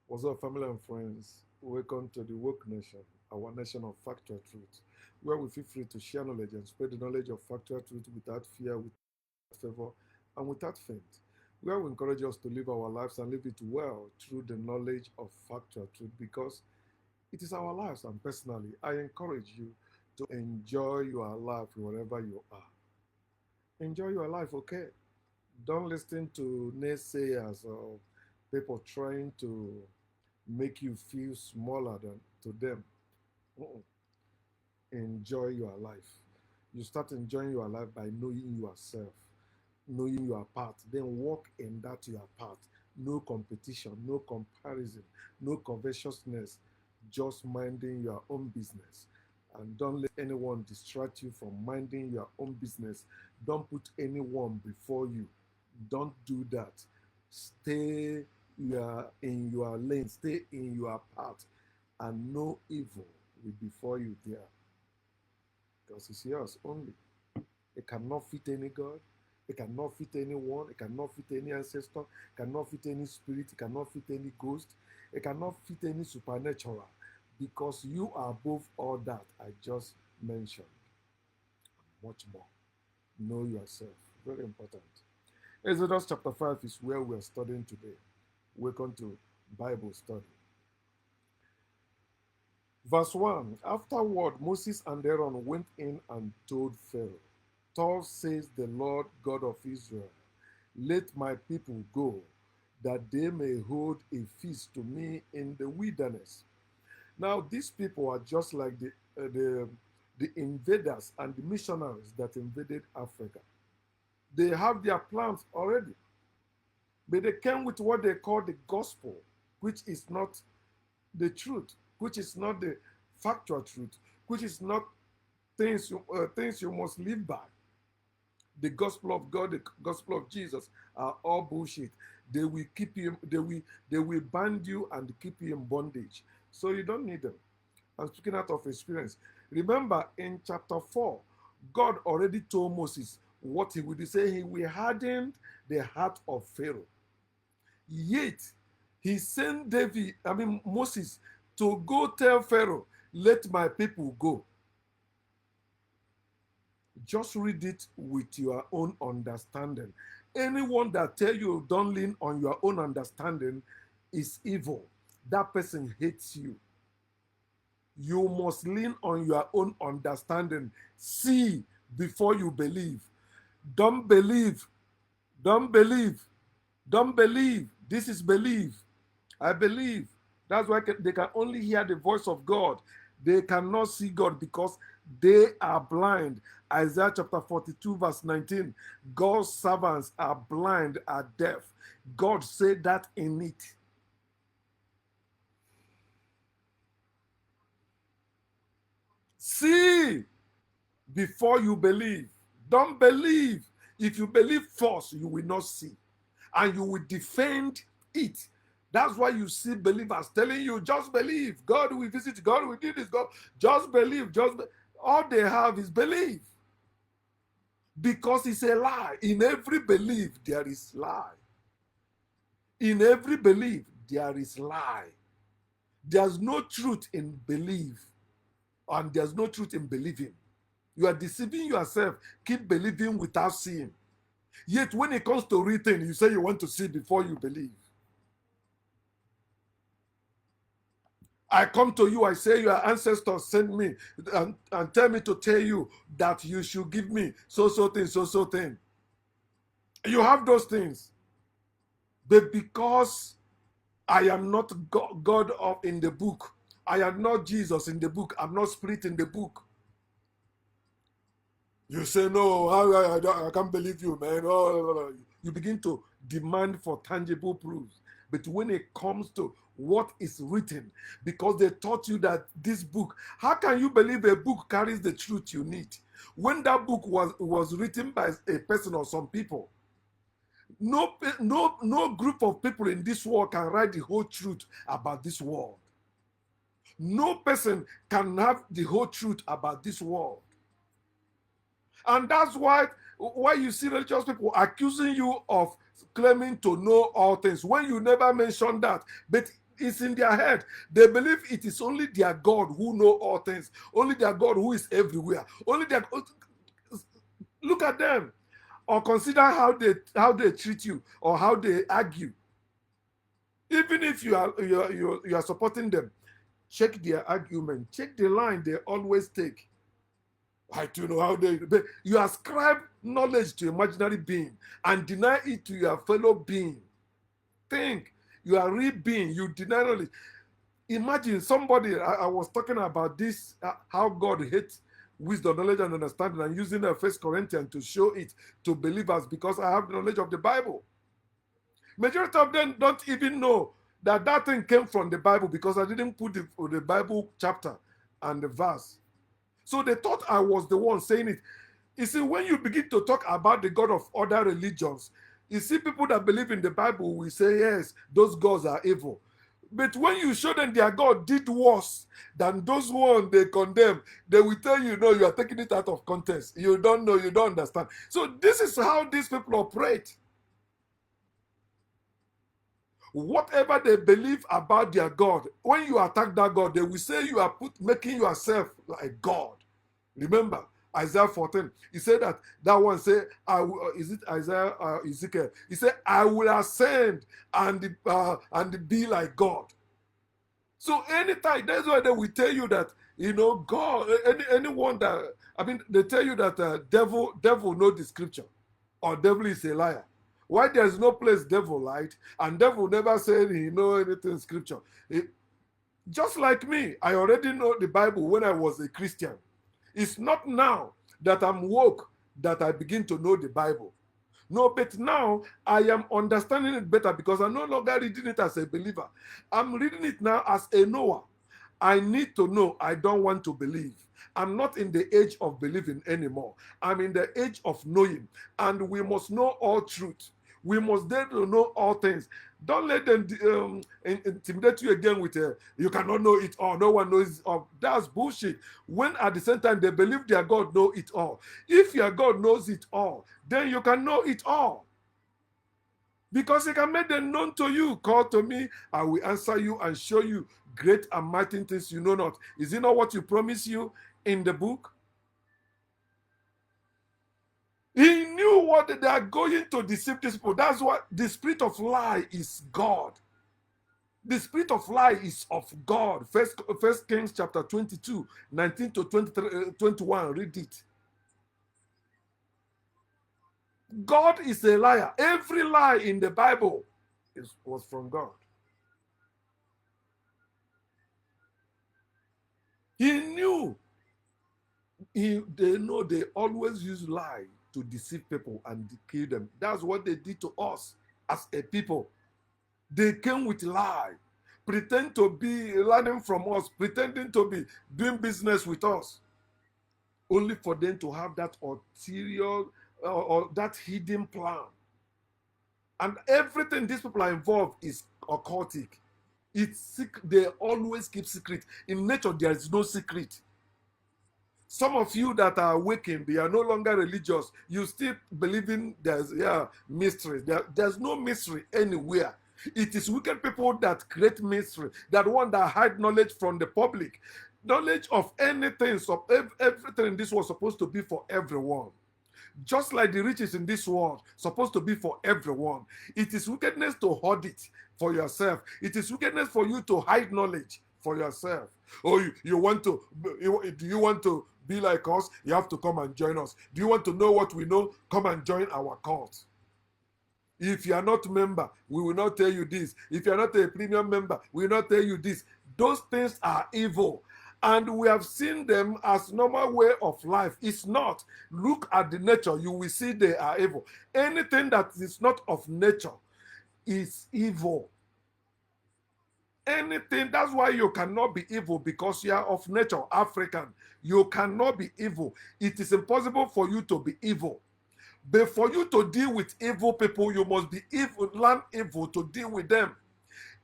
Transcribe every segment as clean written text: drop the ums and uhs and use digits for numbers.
What's up, family and friends? Welcome to the Woke Nation, our nation of factual truth, where we feel free to share knowledge and spread the knowledge of factual truth without fear, without favor, and without faint. Where we encourage us to live our lives and live it well through the knowledge of factual truth because it is our lives. And personally, I encourage you to enjoy your life wherever you are. Enjoy your life, okay? Don't listen to naysayers or people trying to make you feel smaller than to them. Uh-uh. Enjoy your life. You start enjoying your life by knowing yourself, knowing your part. Then walk in that your part. No competition, no comparison, no covetousness. Just minding your own business. And don't let anyone distract you from minding your own business. Don't put anyone before you. Don't do that. Stay in your lane, stay in your path, and no evil will befall you there. Because it's yours only. It cannot fit any God. It cannot fit anyone. It cannot fit any ancestor. It cannot fit any spirit. It cannot fit any ghost. It cannot fit any supernatural. Because you are above all that I just mentioned. Much more. Know yourself. Very important. Exodus chapter 5 is where we are studying today. Welcome to Bible study. Verse 1. Afterward, Moses and Aaron went in and told Pharaoh, thus says the Lord God of Israel, let my people go, that they may hold a feast to me in the wilderness. Now, these people are just like the invaders and the missionaries that invaded Africa. They have their plans already, but they came with what they call the gospel, which is not the truth, which is not the factual truth, which is not things you must live by. The gospel of God, the gospel of Jesus are all bullshit. They will keep you, they will bind you and keep you in bondage. So you don't need them. I'm speaking out of experience. Remember in chapter 4, God already told Moses what he would say. He will harden the heart of Pharaoh. Yet he sent Moses to go tell Pharaoh, let my people go. Just read it with your own understanding. Anyone that tell you don't lean on your own understanding is evil. That person hates you. You must lean on your own understanding. See before you believe. Don't believe. Don't believe. Don't believe. This is believe. I believe. That's why they can only hear the voice of God. They cannot see God because they are blind. Isaiah chapter 42, verse 19. God's servants are blind, are deaf. God said that in it. See before you believe. Don't believe. If you believe first, you will not see. And you will defend it. That's why you see believers telling you, just believe. God will visit, God will do this, God. Just believe. All they have is belief. Because it's a lie. In every belief, there is lie. In every belief, there is lie. There's no truth in belief, and there's no truth in believing. You are deceiving yourself. Keep believing without seeing. Yet when it comes to written, you say you want to see before you believe. I come to you, I say your ancestors sent me and tell me to tell you that you should give me so thing. You have those things. But because I am not God of in the book, I am not Jesus in the book, I'm not spirit in the book. You say, no, I can't believe you, man. Oh, you begin to demand for tangible proofs. But when it comes to what is written, because they taught you that this book, how can you believe a book carries the truth you need? When that book was written by a person or some people, no group of people in this world can write the whole truth about this world. No person can have the whole truth about this world. And that's why you see religious people accusing you of claiming to know all things when you never mention that. But It's in their head. They believe it is only their God who know all things. Only their God who is everywhere. Only their... Look at them. Or consider how they treat you or how they argue. Even if you are supporting them, check their argument. Check the line they always take. I don't know how they... You ascribe knowledge to imaginary being and deny it to your fellow being. Think. You are real being. You deny knowledge. Imagine somebody... I was talking about this, how God hates wisdom, knowledge, and understanding, and using the 1 Corinthians to show it to believers because I have the knowledge of the Bible. Majority of them don't even know that thing came from the Bible because I didn't put the Bible chapter and the verse. So they thought I was the one saying it. You see, when you begin to talk about the God of other religions, you see people that believe in the Bible will say, yes, those gods are evil. But when you show them their God did worse than those ones they condemn, they will tell you, no, you are taking it out of context. You don't know, you don't understand. So this is how these people operate. Whatever they believe about their God, when you attack that God, they will say you are making yourself like God. Remember, Isaiah 14, he said that one say, is it Isaiah Ezekiel? He said, I will ascend and be like God. So anytime, that's why they will tell you that, God, anyone that, they tell you that devil know the scripture or devil is a liar. Why there's no place devil lied and devil never said he know anything in scripture. Just like me, I already know the Bible when I was a Christian. It's not now that I'm woke that I begin to know the Bible. No, but now I am understanding it better because I'm no longer reading it as a believer. I'm reading it now as a knower. I need to know. I don't want to believe. I'm not in the age of believing anymore. I'm in the age of knowing. And we must know all truth. We must dare to know all things. Don't let them intimidate you again with you cannot know it all. No one knows it all. That's bullshit. When at the same time they believe their God know it all. If your God knows it all, then you can know it all. Because he can make them known to you. Call to me, I will answer you and show you great and mighty things you know not. Is it not what you promised you in the book? He knew what they are going to deceive these people. That's what the spirit of lie is God. The spirit of lie is of God. First Kings chapter 22, 19 to 21. Read it. God is a liar. Every lie in the Bible was from God. He knew. They know they always use lie to deceive people and kill them. That's what they did to us as a people. They came with lie, pretend to be learning from us, pretending to be doing business with us, only for them to have that ulterior or that hidden plan. And everything these people are involved is occultic. They always keep secret. In nature, there is no secret. Some of you that are awakened, they are no longer religious. You still believing there's mystery. There's no mystery anywhere. It is wicked people that create mystery, that one that hide knowledge from the public. Knowledge of anything, so everything in this world supposed to be for everyone. Just like the riches in this world supposed to be for everyone. It is wickedness to hoard it for yourself. It is wickedness for you to hide knowledge for yourself. Oh, do you want to be like us? You have to come and join us. Do you want to know what we know? Come and join our cult. If you are not a member, we will not tell you this. If you are not a premium member, we will not tell you this. Those things are evil. And we have seen them as normal way of life. It's not. Look at the nature. You will see they are evil. Anything that is not of nature is evil. Anything. That's why you cannot be evil, because you are of nature, African. You cannot be evil. It is impossible for you to be evil. But for you to deal with evil people, you must be evil, learn evil to deal with them.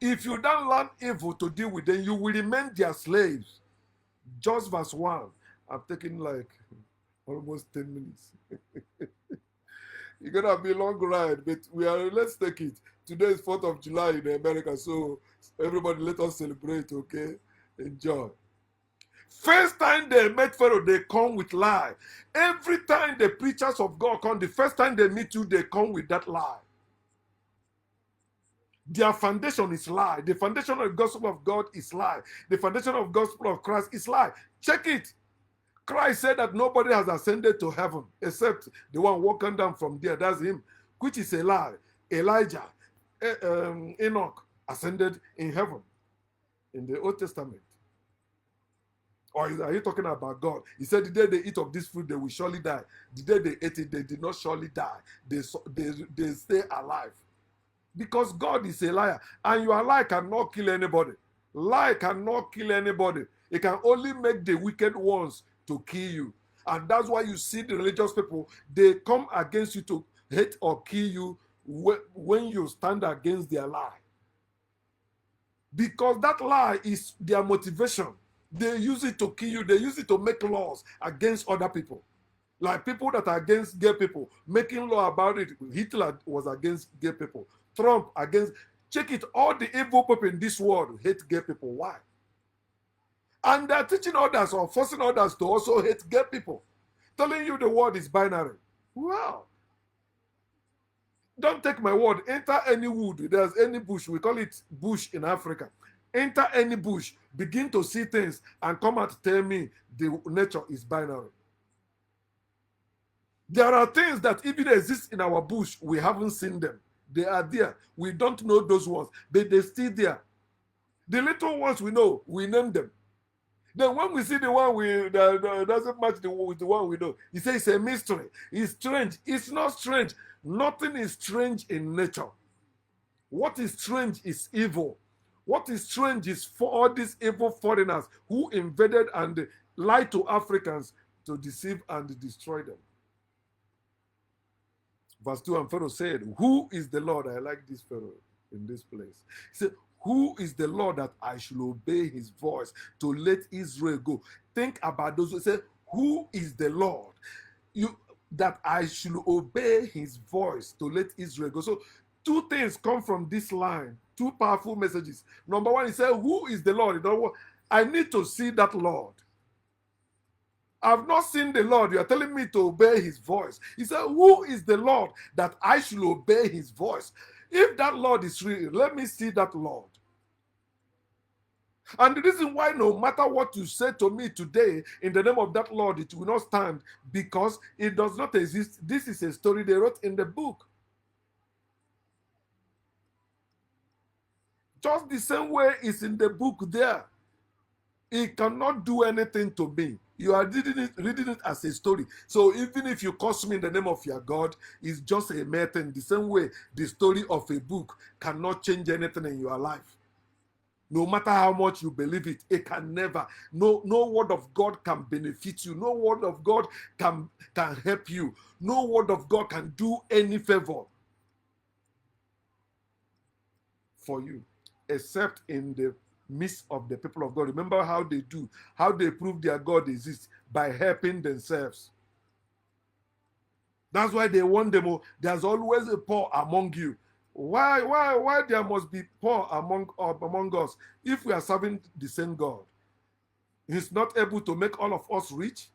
If you don't learn evil to deal with them, you will remain their slaves. Just verse 1. I'm taking like almost 10 minutes. You're gonna be a long ride, but let's take it. Today is 4th of July in America, so Everybody, let us celebrate, okay? Enjoy. First time they met Pharaoh, they come with lie. Every time the preachers of God come, the first time they meet you, they come with that lie. Their foundation is lie. The foundation of the gospel of God is lie. The foundation of the gospel of Christ is lie. Check it. Christ said that nobody has ascended to heaven except the one walking down from there. That's him, which is a lie. Elijah, Enoch ascended in heaven in the Old Testament. Or are you talking about God? He said the day they eat of this fruit, they will surely die. The day they ate it, they did not surely die. They stay alive. Because God is a liar. And your lie cannot kill anybody. Lie cannot kill anybody. It can only make the wicked ones to kill you. And that's why you see the religious people, they come against you to hate or kill you when you stand against their lie. Because that lie is their motivation. They use it to kill you. They use it to make laws against other people. Like people that are against gay people, making law about it. Hitler was against gay people. Trump against. Check it. All the evil people in this world hate gay people. Why? And they're teaching others or forcing others to also hate gay people. Telling you the world is binary. Wow. Don't take my word. Enter any wood. There's any bush. We call it bush in Africa. Enter any bush. Begin to see things and come out to tell me the nature is binary. There are things that even exist in our bush. We haven't seen them. They are there. We don't know those ones. But they're still there. The little ones we know, we name them. Then when we see the one that doesn't match with the one we know, he says it's a mystery. It's strange. It's not strange. Nothing is strange in nature. What is strange is evil. What is strange is for all these evil foreigners who invaded and lied to Africans to deceive and destroy them. Verse 2, and Pharaoh said, who is the Lord? I like this Pharaoh in this place. He said, who is the Lord that I should obey his voice to let Israel go? Think about those who say, who is the Lord? That I should obey his voice to let Israel go. So two things come from this line, two powerful messages. Number one, he said, who is the Lord? I need to see that Lord. I've not seen the Lord. You are telling me to obey his voice. He said, who is the Lord that I should obey his voice? If that Lord is real, let me see that Lord. And the reason why no matter what you say to me today, in the name of that Lord, it will not stand, because it does not exist. This is a story they wrote in the book. Just the same way it's in the book there. It cannot do anything to me. You are reading it as a story. So even if you curse me in the name of your God, it's just a mere thing. The same way the story of a book cannot change anything in your life. No matter how much you believe it, it can never. No word of God can benefit you. No word of God can help you. No word of God can do any favor for you, except in the midst of the people of God. Remember how they do, how they prove their God exists, by helping themselves. That's why they warn them, there's always a poor among you. Why there must be poor among us if we are serving the same God? He's not able to make all of us rich.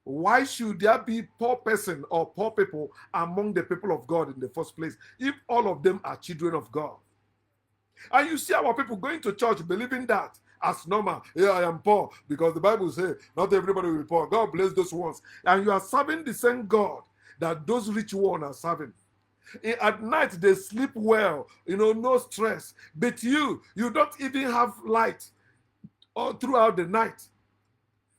Why should there be poor person or poor people among the people of God in the first place if all of them are children of God? And you see our people going to church believing that as normal. Yeah, I am poor because the Bible says not everybody will be poor. God bless those ones. And you are serving the same God that those rich ones are serving. At night they sleep well, no stress. But you don't even have light all throughout the night.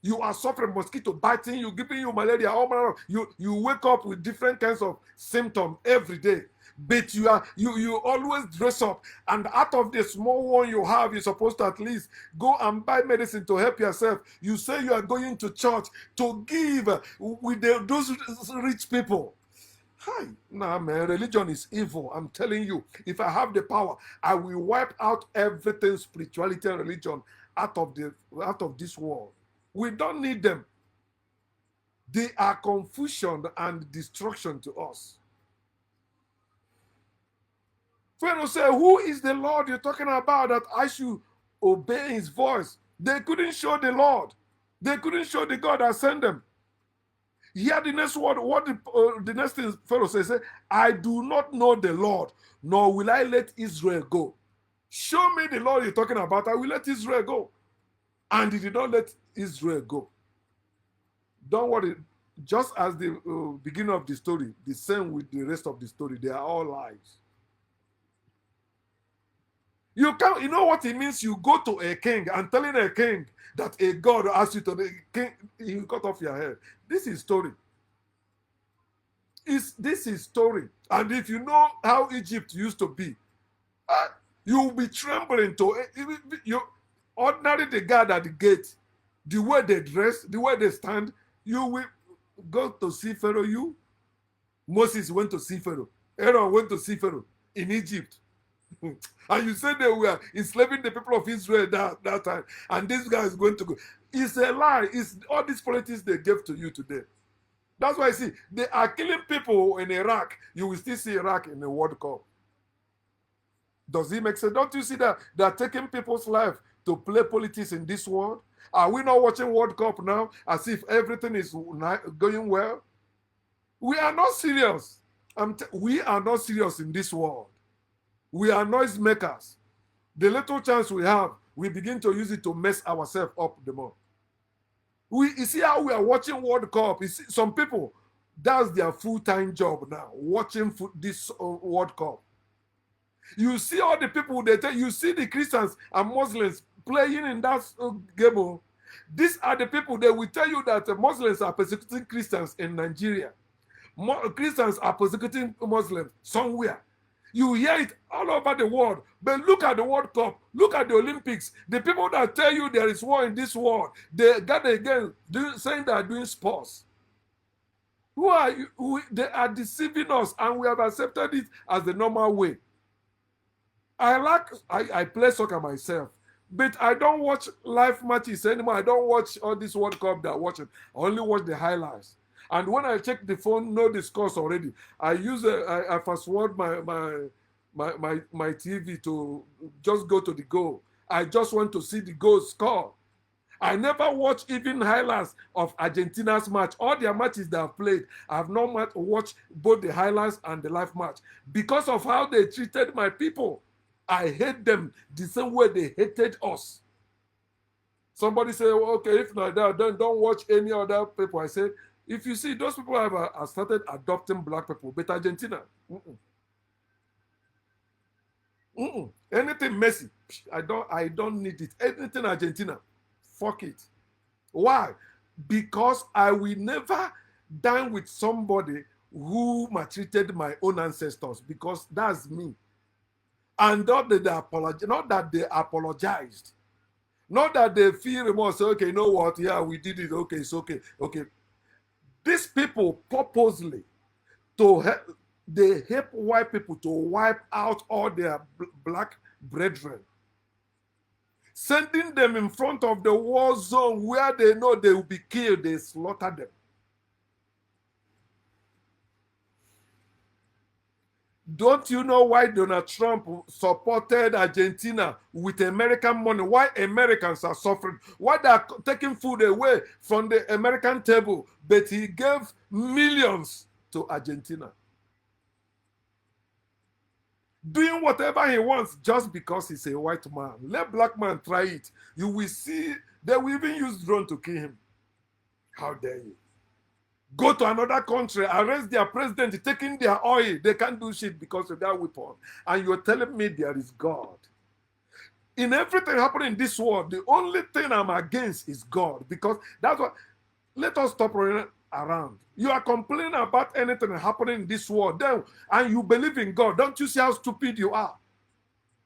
You are suffering, mosquito biting you, giving you malaria, all manner. You wake up with different kinds of symptoms every day. But you always dress up, and out of the small one you have, you're supposed to at least go and buy medicine to help yourself. You say you are going to church to give with those rich people. Hi, nah, man, religion is evil. I'm telling you, if I have the power, I will wipe out everything spirituality and religion out of this world. We don't need them. They are confusion and destruction to us. Pharaoh said, who is the Lord you're talking about that I should obey his voice? They couldn't show the Lord. They couldn't show the God that sent them. Here the next word, what the next thing Pharaoh says, I do not know the Lord, nor will I let Israel go. Show me the Lord you're talking about, I will let Israel go. And he did not let Israel go. Don't worry, just as the beginning of the story, the same with the rest of the story, they are all lies. You know what it means? You go to a king and telling a king that a God asks you to, the king, you cut off your head. This is story. This is story. And if you know how Egypt used to be, you will be trembling to you. Ordinary the guard at the gate, the way they dress, the way they stand, you will go to see Pharaoh. Moses went to see Pharaoh. Aaron went to see Pharaoh in Egypt. And you said they were enslaving the people of Israel that time. And this guy is going to go. It's a lie. It's all these politics they gave to you today. That's why I see they are killing people in Iraq. You will still see Iraq in the World Cup. Does it make sense? Don't you see that they are taking people's life to play politics in this world? Are we not watching World Cup now as if everything is going well? We are not serious. We are not serious in this world. We are noisemakers. The little chance we have, we begin to use it to mess ourselves up the more. You see how we are watching World Cup. You see, some people, that's their full-time job now, watching this World Cup. You see all the people, you see the Christians and Muslims playing in that game. These are the people that will tell you that Muslims are persecuting Christians in Nigeria. Christians are persecuting Muslims somewhere. You hear it all over the world. But look at the World Cup. Look at the Olympics. The people that tell you there is war in this world, they gather again saying they are doing sports. Who are you? They are deceiving us, and we have accepted it as the normal way. I play soccer myself, but I don't watch live matches anymore. I don't watch all this World Cup that I'm watching. I only watch the highlights. And when I check the phone, know the scores already. I fast forward my TV to just go to the goal. I just want to see the goal score. I never watch even highlights of Argentina's match. All their matches they have played, I have not watched both the highlights and the live match because of how they treated my people. I hate them the same way they hated us. Somebody say, well, okay, if not that, then don't watch any other people. I said, if you see, those people have started adopting black people, but Argentina, anything Messi, I don't need it. Anything Argentina, fuck it. Why? Because I will never dine with somebody who maltreated my own ancestors, because that's me. And not that they apologized, not that they feel remorse. Okay, you know what? Yeah, we did it. Okay, it's okay. Okay. These people purposely they help white people to wipe out all their black brethren, sending them in front of the war zone where they know they will be killed. They slaughter them. Don't you know why Donald Trump supported Argentina with American money? Why Americans are suffering? Why they are taking food away from the American table? But he gave millions to Argentina. Doing whatever he wants just because he's a white man. Let black man try it. You will see they will even use drone to kill him. How dare you? Go to another country, arrest their president, taking their oil. They can't do shit because of that weapon. And you're telling me there is God. In everything happening in this world, the only thing I'm against is God. Because that's what, let us stop running around. You are complaining about anything happening in this world, then, and you believe in God. Don't you see how stupid you are?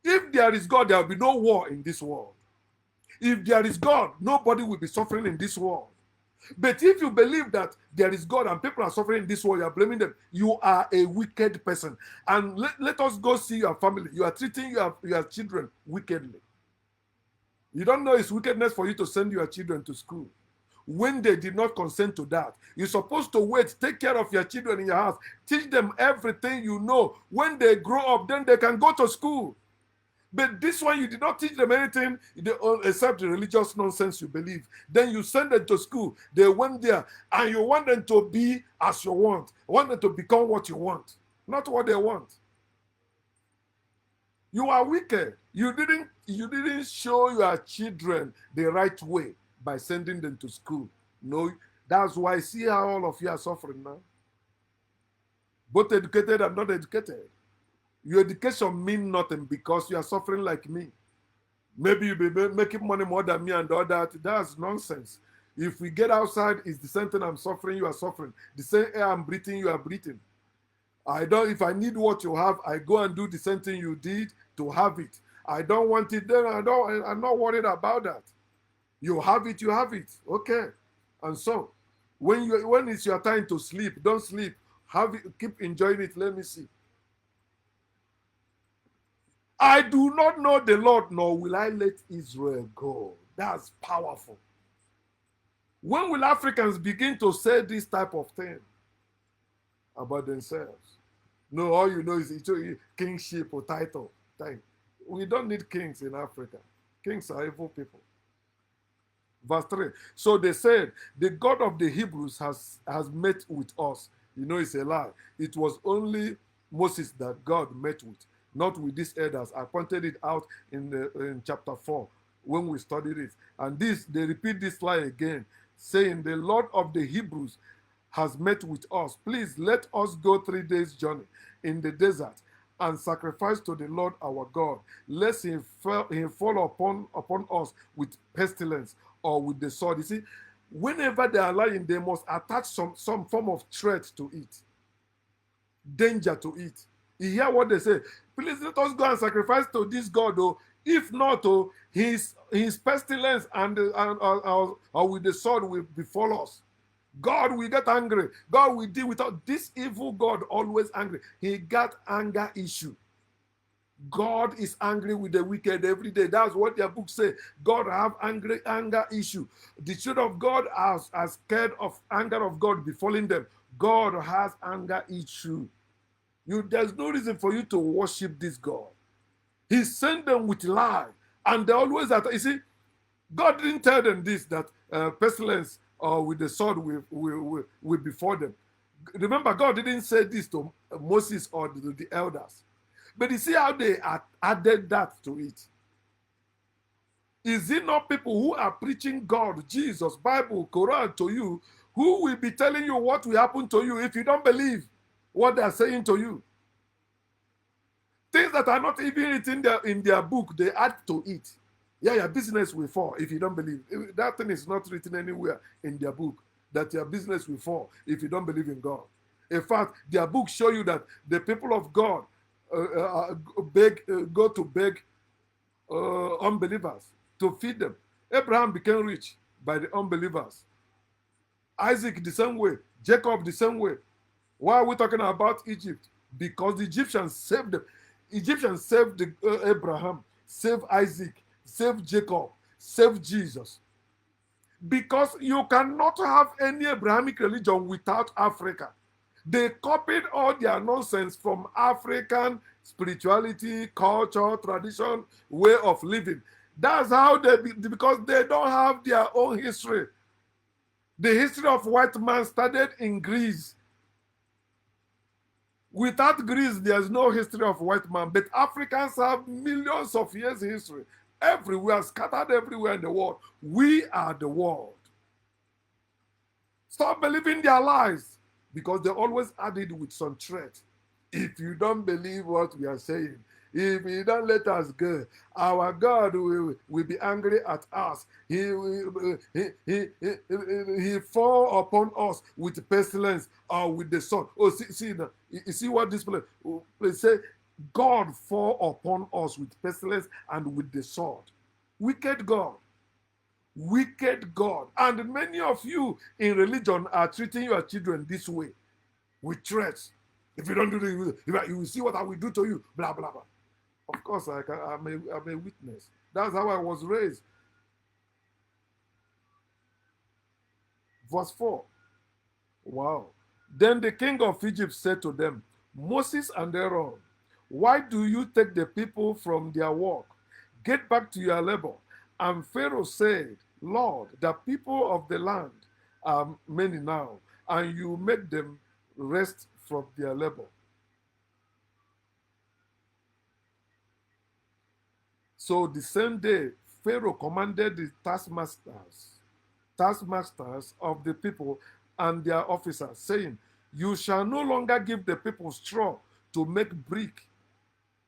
If there is God, there will be no war in this world. If there is God, nobody will be suffering in this world. But if you believe that there is God and people are suffering in this world, you are blaming them, you are a wicked person. And let us go see your family. You are treating your children wickedly. You don't know it's wickedness for you to send your children to school. when they did not consent to that. You're supposed to wait, take care of your children in your house, teach them everything you know. When they grow up, then they can go to school. But this one, you did not teach them anything except the religious nonsense you believe. Then you send them to school. They went there, and you want them to be as you want. You want them to become what you want, not what they want. You are wicked. You didn't show your children the right way by sending them to school. No, that's why I see how all of you are suffering now. Both educated and not educated. Your education means nothing because you are suffering like me. Maybe you'll be making money more than me and all that. That's nonsense. If we get outside, it's the same thing I'm suffering, you are suffering. The same air I'm breathing, you are breathing. If I need what you have, I go and do the same thing you did to have it. I don't want it, then I'm not worried about that. You have it, you have it. Okay. And so, when it's your time to sleep, don't sleep. Have it, keep enjoying it. Let me see. I do not know the Lord, nor will I let Israel go. That's powerful. When will Africans begin to say this type of thing about themselves? No, all you know is kingship or title. We don't need kings in Africa. Kings are evil people. Verse 3. So they said, the God of the Hebrews has met with us. You know, it's a lie. It was only Moses that God met with, not with these elders. I pointed it out in chapter 4 when we studied it. And they repeat this lie again, saying, the Lord of the Hebrews has met with us. Please let us go 3 days' journey in the desert and sacrifice to the Lord our God, lest he fall upon us with pestilence or with the sword. You see, whenever they are lying, they must attach some form of threat to it, danger to it. You hear what they say? Please let us go and sacrifice to this God, oh. If not, oh, his pestilence and with the sword will befall us. God will get angry. God will deal with us. This evil God always angry. He got anger issue. God is angry with the wicked every day. That's what their book say. God have anger issue. The children of God are scared of anger of God befalling them. God has anger issue. There's no reason for you to worship this God. He sent them with lie, and they always you see, God didn't tell them this, that pestilence or with the sword will befall them. Remember, God didn't say this to Moses or the elders. But you see how they added that to it. Is it not people who are preaching God, Jesus, Bible, Quran to you, who will be telling you what will happen to you if you don't believe what they are saying to you? Things that are not even written in their book, they add to it. Yeah, your business will fall if you don't believe. That thing is not written anywhere in their book, that your business will fall if you don't believe in God. In fact, their book show you that the people of God go to beg unbelievers to feed them. Abraham became rich by the unbelievers. Isaac the same way. Jacob the same way. Why are we talking about Egypt? Because the Egyptians saved them. Egyptians saved Abraham, saved Isaac, saved Jacob, saved Jesus. Because you cannot have any Abrahamic religion without Africa. They copied all their nonsense from African spirituality, culture, tradition, way of living. That's how because they don't have their own history. The history of white man started in Greece. Without Greece, there's no history of white man. But Africans have millions of years history. Everywhere, scattered everywhere in the world. We are the world. Stop believing their lies, because they always add it with some threat. If you don't believe what we are saying, if you don't let us go, our God will be angry at us. He fall upon us with pestilence or with the sword. Oh, see now. You see what this place say? God fall upon us with pestilence and with the sword. Wicked God. Wicked God. And many of you in religion are treating your children this way, with threats. If you don't do this, you will see what I will do to you. Blah, blah, blah. Of course, I'm a witness. That's how I was raised. Verse 4. Wow. Then the king of Egypt said to them, Moses and Aaron, why do you take the people from their work? Get back to your labor. And Pharaoh said, Lord, the people of the land are many now, and you make them rest from their labor. So the same day, Pharaoh commanded the taskmasters of the people and their officers, saying, You shall no longer give the people straw to make brick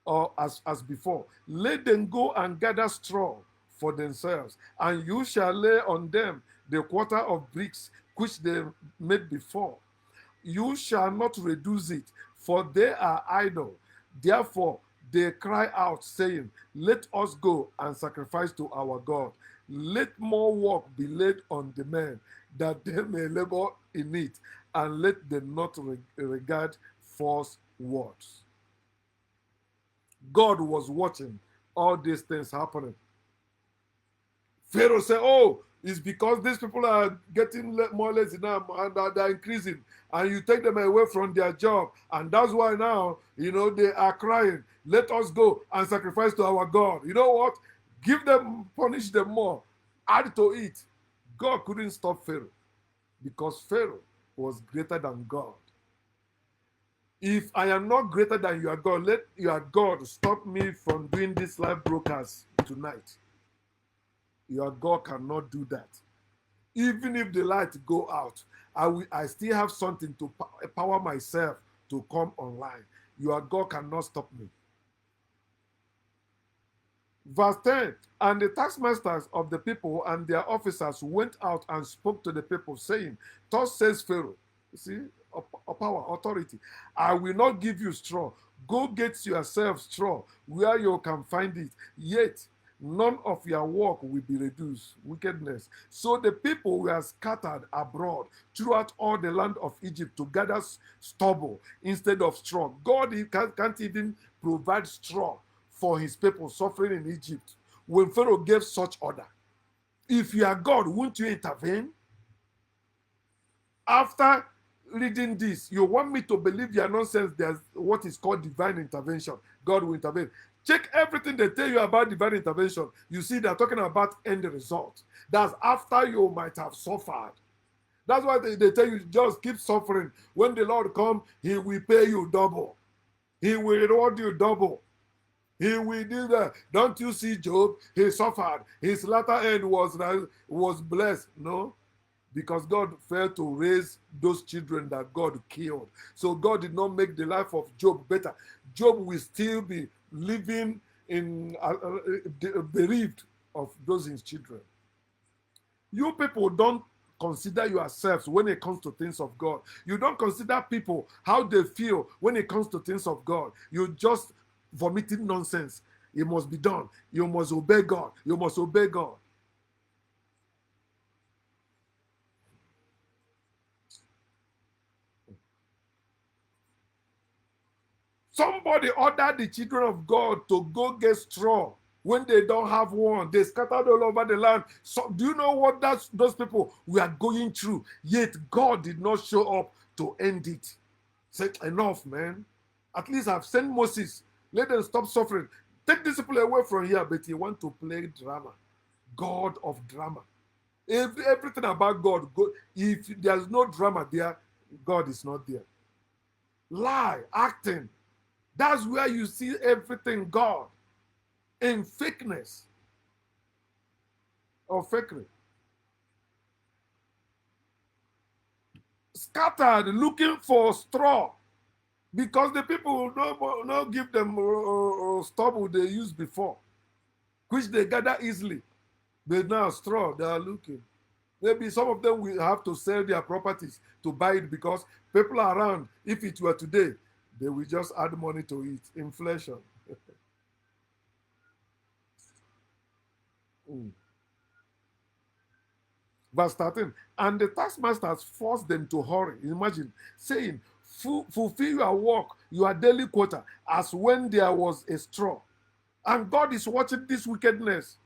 or as before. Let them go and gather straw for themselves, and you shall lay on them the quarter of bricks which they made before. You shall not reduce it, for they are idle. Therefore, they cry out, saying, Let us go and sacrifice to our God. Let more work be laid on the men, that they may labor in it, and let them not regard false words. God was watching all these things happening. Pharaoh said, Oh, it's because these people are getting more lazy now and they're increasing, and you take them away from their job, and that's why now they are crying, let us go and sacrifice to our God. You know what? Give them, punish them more, add to it. God couldn't stop Pharaoh because Pharaoh was greater than God. If I am not greater than your God, let your God stop me from doing this live broadcast tonight. Your God cannot do that. Even if the light go out, I still have something to power myself to come online. Your God cannot stop me. Verse 10, and the taskmasters of the people and their officers went out and spoke to the people, saying, Thus says Pharaoh, you see, power, authority, I will not give you straw. Go get yourself straw where you can find it. Yet none of your work will be reduced. Wickedness. So the people were scattered abroad throughout all the land of Egypt to gather stubble instead of straw. God can't even provide straw for his people suffering in Egypt when Pharaoh gave such order. If you are God, won't you intervene? After reading this, you want me to believe your nonsense? There's what is called divine intervention. God will intervene. Check everything they tell you about divine intervention. You see, they're talking about end result. That's after you might have suffered. That's why they tell you just keep suffering. When the Lord comes, he will pay you double. He will reward you double. He will do that. Don't you see Job? He suffered. His latter end was blessed. No, because God failed to raise those children that God killed. So God did not make the life of Job better. Job will still be living in bereaved of those his children. You people don't consider yourselves when it comes to things of God. You don't consider people how they feel when it comes to things of God. You just vomiting nonsense. It must be done. You must obey God. You must obey God. Somebody ordered the children of God to go get straw when they don't have one. They scattered all over the land. So do you know what those people were going through? Yet God did not show up to end it. Said, enough, man. At least I've sent Moses. Let them stop suffering. Take these people away from here. But you want to play drama. God of drama. Everything about God, if there's no drama there, God is not there. Lie, acting. That's where you see everything God. In fakeness or fakery. Scattered, looking for straw. Because the people will not give them stubble they used before, which they gather easily. But now straw, they are looking. Maybe some of them will have to sell their properties to buy it because people around, if it were today, they will just add money to it. Inflation. Verse 13. And the taskmasters forced them to hurry. Imagine, saying, fulfill your work, your daily quota, as when there was a straw. And God is watching this wickedness.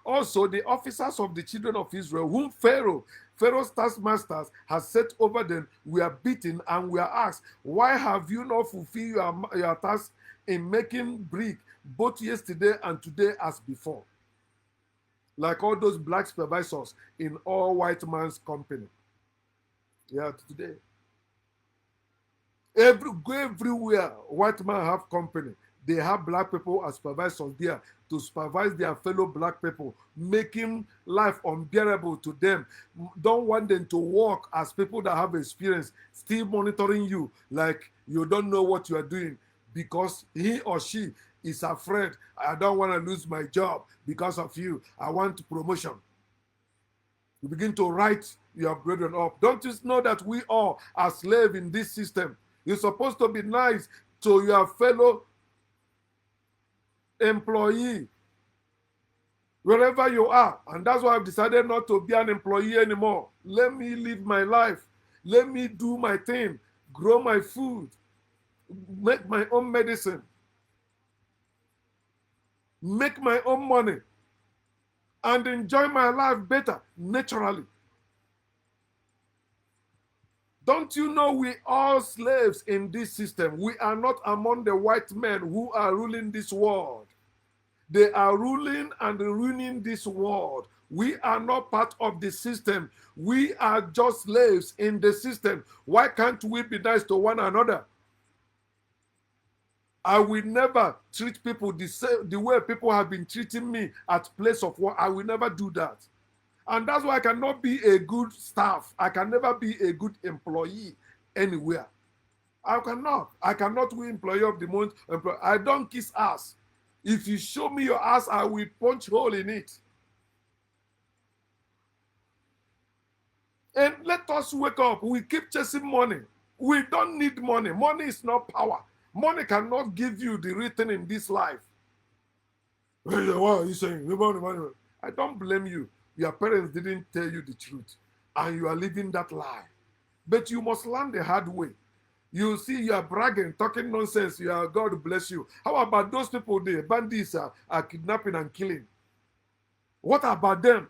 Also, the officers of the children of Israel, whom Pharaoh's taskmasters, has set over them, were beaten and were asked, why have you not fulfilled your task in making brick both yesterday and today as before? Like all those black supervisors in all white man's company. Yeah, today. Everywhere white men have company, they have black people as supervisors there to supervise their fellow black people, making life unbearable to them. Don't want them to work as people that have experience, still monitoring you like you don't know what you are doing because he or she is afraid. I don't want to lose my job because of you. I want promotion. You begin to write your brethren up. Don't you know that we all are slaves in this system? You're supposed to be nice to your fellow employee wherever you are. And that's why I've decided not to be an employee anymore. Let me live my life. Let me do my thing, grow my food, make my own medicine, make my own money, and enjoy my life better naturally. Don't you know we are slaves in this system? We are not among the white men who are ruling this world. They are ruling and ruining this world. We are not part of the system. We are just slaves in the system. Why can't we be nice to one another? I will never treat people the way people have been treating me at place of work. I will never do that. And that's why I cannot be a good staff. I can never be a good employee anywhere. I cannot be employee of the month. I don't kiss ass. If you show me your ass, I will punch hole in it. And let us wake up. We keep chasing money. We don't need money. Money is not power. Money cannot give you the return in this life. What are you saying? I don't blame you. Your parents didn't tell you the truth, and you are living that lie. But you must learn the hard way. You see, you are bragging, talking nonsense. You are, God bless you. How about those people there? Bandits are kidnapping and killing. What about them?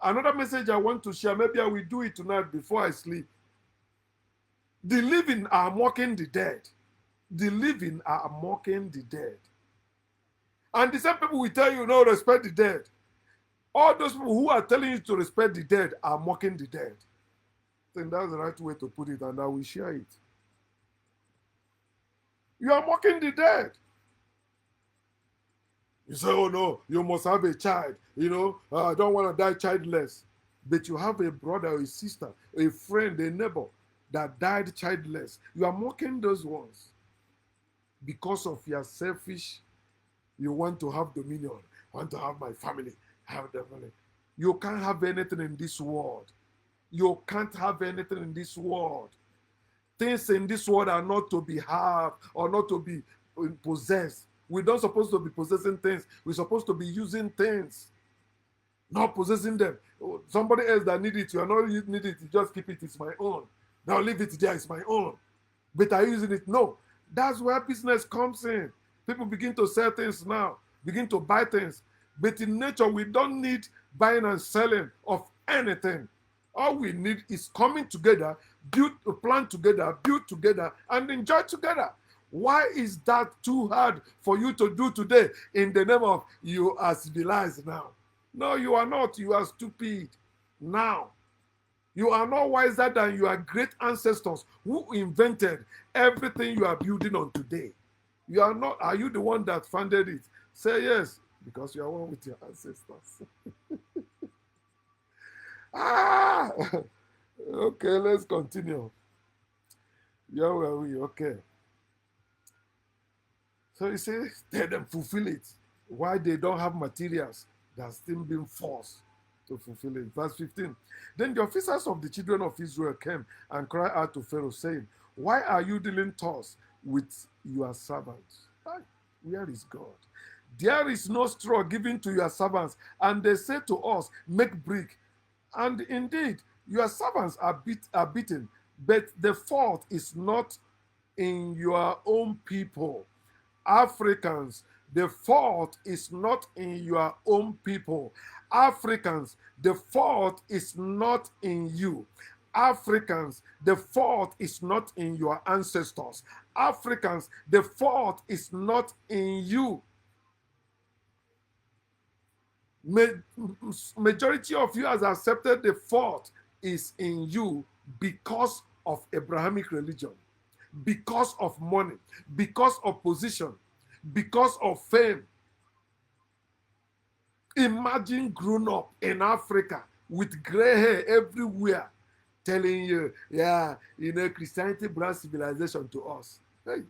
Another message I want to share, maybe I will do it tonight before I sleep. The living are mocking the dead. The living are mocking the dead. And the same people will tell you, no, respect the dead. All those people who are telling you to respect the dead are mocking the dead. I think that's the right way to put it, and I will share it. You are mocking the dead. You say, oh no, you must have a child. I don't want to die childless. But you have a brother or a sister, a friend, a neighbor that died childless. You are mocking those ones because of your selfish. You want to have dominion. I want to have my family. Have the money. You can't have anything in this world. You can't have anything in this world. Things in this world are not to be had or not to be possessed. We're not supposed to be possessing things. We're supposed to be using things, not possessing them. Somebody else that needs it, you are not need it. You just keep it. It's my own. Now leave it there. It's my own. But are you using it? No. That's where business comes in. People begin to sell things now. Begin to buy things. But in nature, we don't need buying and selling of anything. All we need is coming together, build a plan together, build together, and enjoy together. Why is that too hard for you to do today in the name of you are civilized now? No, you are not. You are stupid now. You are not wiser than your great ancestors who invented everything you are building on today. You are not. Are you the one that founded it? Say yes, because you are one with your ancestors. Okay, let's continue. Yeah, where are we? Okay. So he says, tell them fulfill it. Why they don't have materials that's still being forced to fulfill it. Verse 15. Then the officers of the children of Israel came and cried out to Pharaoh, saying, why are you dealing thus with your servants? Where is God? There is no straw given to your servants, and they say to us, make brick. And indeed, your servants are beaten, but the fault is not in your own people. Africans, the fault is not in your own people. Africans, the fault is not in you. Africans, the fault is not in your ancestors. Africans, the fault is not in you. Majority of you has accepted the fault is in you because of Abrahamic religion, because of money, because of position, because of fame. Imagine grown up in Africa with gray hair everywhere telling you, yeah, Christianity brought civilization to us. Hey,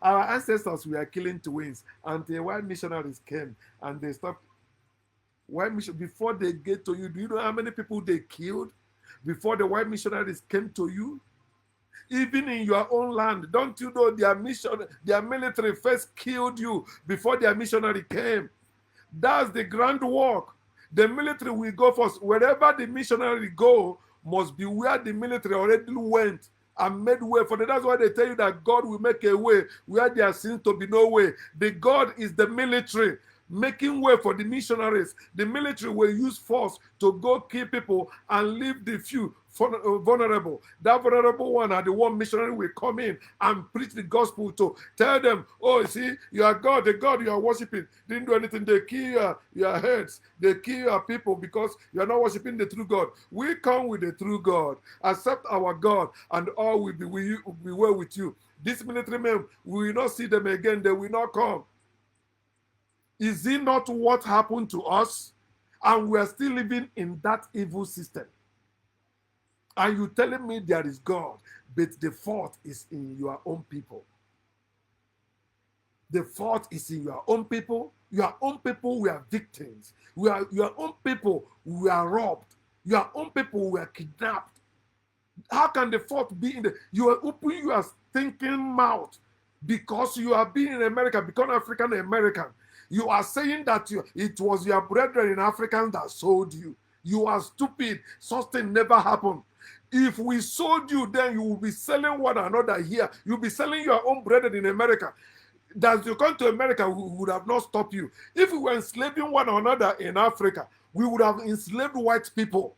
our ancestors were killing twins until white missionaries came and they stopped. White mission before they get to you, do you know how many people they killed before the white missionaries came to you? Even in your own land, don't you know their military first killed you before their missionary came? That's the grand work. The military will go first. Wherever the missionary go must be where the military already went and made way for them. That's why they tell you that God will make a way where there seems to be no way. The God is the military making way for the missionaries. The military will use force to go kill people and leave the few vulnerable. That vulnerable one are the one missionary will come in and preach the gospel to. Tell them, oh, you see, you are God, the God you are worshiping didn't do anything. They kill your heads. They kill your people because you are not worshiping the true God. We come with the true God. Accept our God and all will be well with you. These military men, we will not see them again. They will not come. Is it not what happened to us? And we are still living in that evil system. And you telling me there is God, but the fault is in your own people. The fault is in your own people. Your own people were victims. Your own people were robbed. Your own people were kidnapped. How can the fault be in you are opening your thinking mouth because you are being in America, become African American. You are saying that it was your brethren in Africa that sold you. You are stupid. Such thing never happened. If we sold you, then you will be selling one another here. You'll be selling your own brethren in America. That you come to America, we would have not stopped you. If we were enslaving one another in Africa, we would have enslaved white people.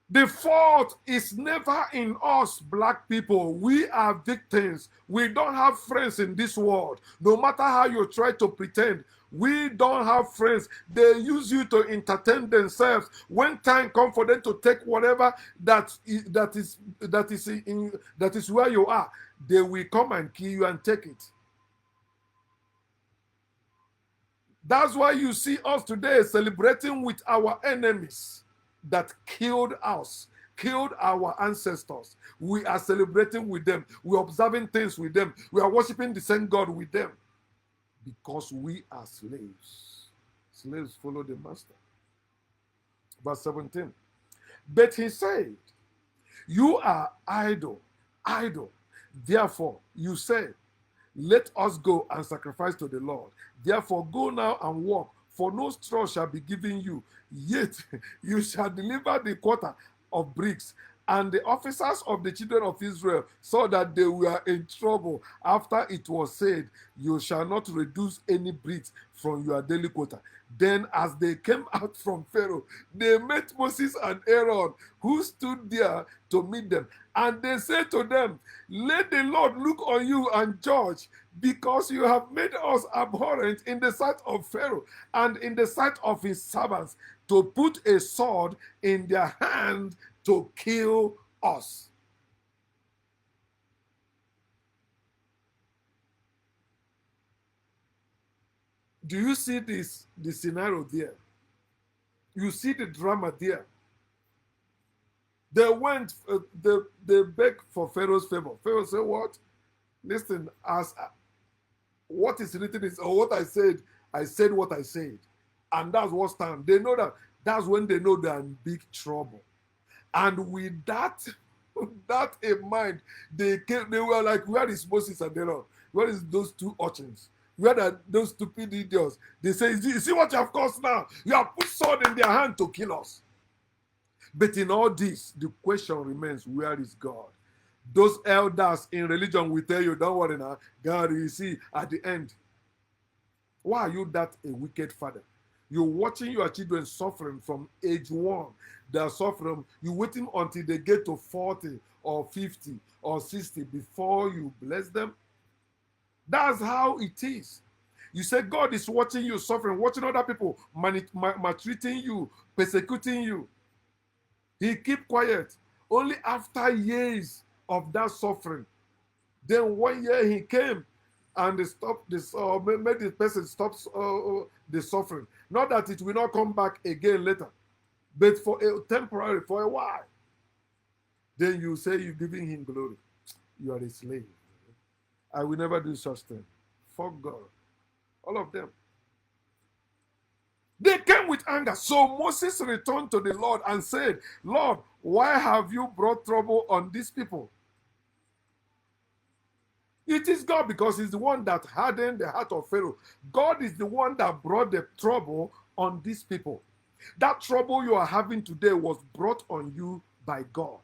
The fault is never in us, black people. We are victims. We don't have friends in this world. No matter how you try to pretend, we don't have friends. They use you to entertain themselves. When time comes for them to take whatever that is where you are, they will come and kill you and take it. That's why you see us today celebrating with our enemies that killed us, killed our ancestors. We are celebrating with them. We are observing things with them. We are worshiping the same God with them. Because we are slaves. Slaves follow the master. Verse 17. But he said, you are idle. Therefore, you say, let us go and sacrifice to the Lord. Therefore, go now and walk, for no straw shall be given you. Yet you shall deliver the quarter of bricks. And the officers of the children of Israel saw that they were in trouble after it was said, you shall not reduce any bricks from your daily quota. Then as they came out from Pharaoh, they met Moses and Aaron, who stood there to meet them. And they said to them, let the Lord look on you and judge, because you have made us abhorrent in the sight of Pharaoh and in the sight of his servants, to put a sword in their hand to kill us. Do you see the scenario there? You see the drama there. They went, they begged for Pharaoh's favor. Pharaoh said, what? Listen, as what is written is, or what I said what I said. And that's what stands. They know that. That's when they know they're in big trouble. And with that in mind, they were like, where is Moses and Aaron? Where is those two urchins? Where are those stupid idiots? They say, you see what you have caused now? You have put sword in their hand to kill us. But in all this, the question remains, where is God? Those elders in religion will tell you, don't worry now, God, you see, at the end. Why are you that a wicked father? You're watching your children suffering from age 1. They're suffering. You waiting until they get to 40 or 50 or 60 before you bless them. That's how it is. You say God is watching you suffering, watching other people maltreating you, persecuting you. He keep quiet. Only after years of that suffering, then 1 year he came and they stopped this, made the person stop the suffering. Not that it will not come back again later, but for a temporary, for a while. Then you say you're giving him glory. You are a slave. I will never do such thing. Fuck God. All of them. They came with anger. So Moses returned to the Lord and said, Lord, why have you brought trouble on these people? It is God, because he's the one that hardened the heart of Pharaoh. God is the one that brought the trouble on these people. That trouble you are having today was brought on you by God.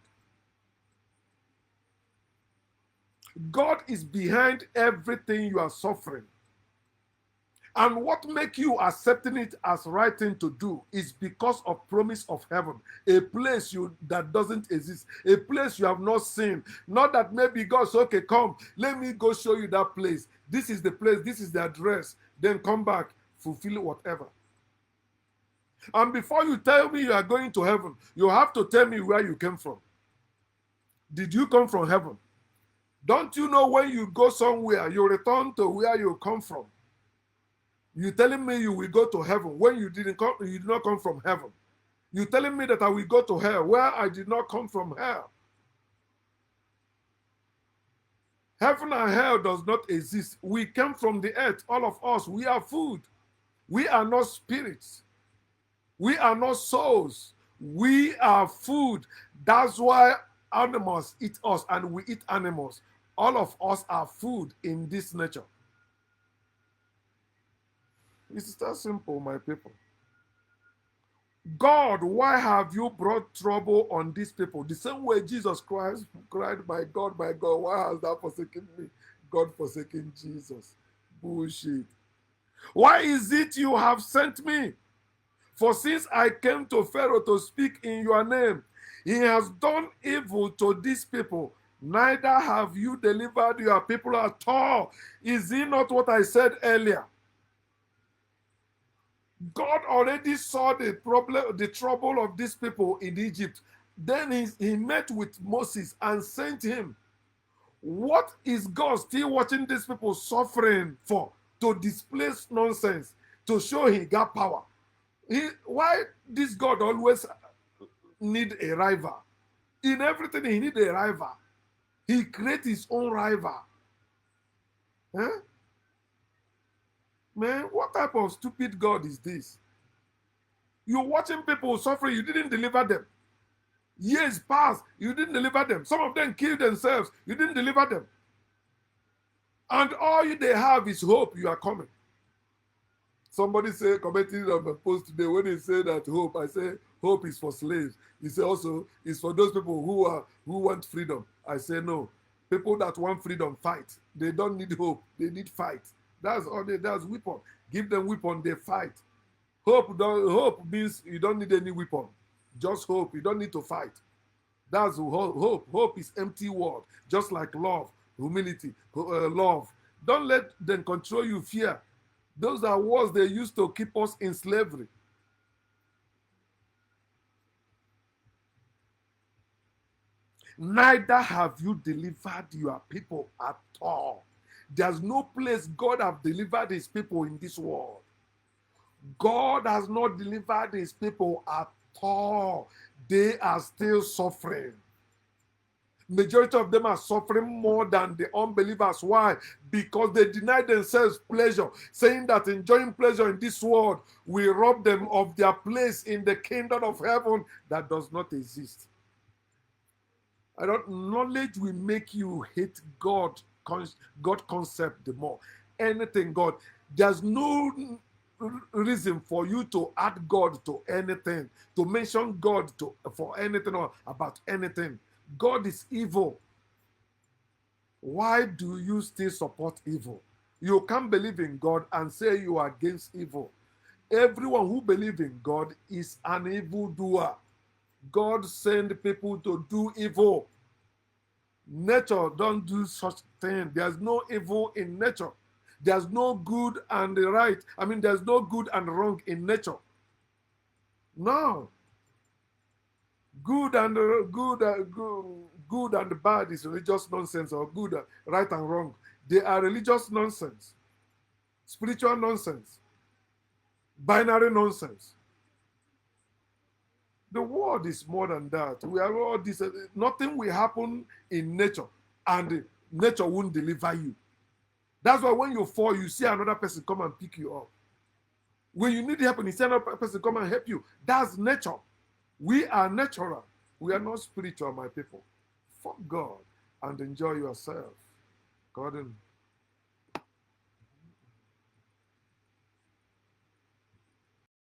God is behind everything you are suffering. And what makes you accepting it as right thing to do is because of promise of heaven, a place that doesn't exist, a place you have not seen. Not that maybe God said, okay, come, let me go show you that place. This is the place, this is the address. Then come back, fulfill whatever. And before you tell me you are going to heaven, you have to tell me where you came from. Did you come from heaven? Don't you know when you go somewhere, you return to where you come from? You telling me you will go to heaven when you did not come from heaven. You telling me that I will go to hell where I did not come from hell. Heaven and hell does not exist. We came from the earth, all of us. We are food. We are not spirits. We are not souls. We are food. That's why animals eat us and we eat animals. All of us are food in this nature. It's that simple, my people. God, why have you brought trouble on these people? The same way Jesus Christ cried, my God, why has thou forsaken me? God forsaken Jesus. Bullshit. Why is it you have sent me? For since I came to Pharaoh to speak in your name, he has done evil to these people. Neither have you delivered your people at all. Is it not what I said earlier? God already saw the problem, the trouble of these people in Egypt. Then he met with Moses and sent him. What is God still watching these people suffering for? To displace nonsense, to show he got power. Why this God always need a rival? In everything he need a rival. He create his own rival. Huh? Man, what type of stupid God is this? You're watching people suffering, you didn't deliver them. Years passed, you didn't deliver them. Some of them killed themselves, you didn't deliver them. And all they have is hope you are coming. Somebody say, commenting on my post today, when they say that hope, I say hope is for slaves. He say also it's for those people who want freedom. I say no. People that want freedom fight. They don't need hope. They need fight. That's all that's weapon. Give them weapon, they fight. Hope means you don't need any weapon. Just hope. You don't need to fight. That's hope. Hope is empty word. Just like love, humility, love. Don't let them control you, fear. Those are words they used to keep us in slavery. Neither have you delivered your people at all. There's no place God have delivered his people in this world. God has not delivered his people at all. They are still suffering. Majority of them are suffering more than the unbelievers. Why? Because they deny themselves pleasure, saying that enjoying pleasure in this world will rob them of their place in the kingdom of heaven that does not exist. Knowledge will make you hate God concept the more. Anything God. There's no reason for you to add God to anything, to mention God for anything or about anything. God is evil. Why do you still support evil? You can't believe in God and say you are against evil. Everyone who believes in God is an evildoer. God sent people to do evil. Nature don't do such thing. There's no evil in nature. There's no good and right. I mean, there's no good and wrong in nature. No. Good and good and bad is religious nonsense, or good, right and wrong. They are religious nonsense, spiritual nonsense, binary nonsense. The world is more than that. We are all this. Nothing will happen in nature, and nature won't deliver you. That's why when you fall, you see another person come and pick you up. When you need help, and you see another person come and help you. That's nature. We are natural. We are not spiritual, my people. Fuck God and enjoy yourself. Gordon.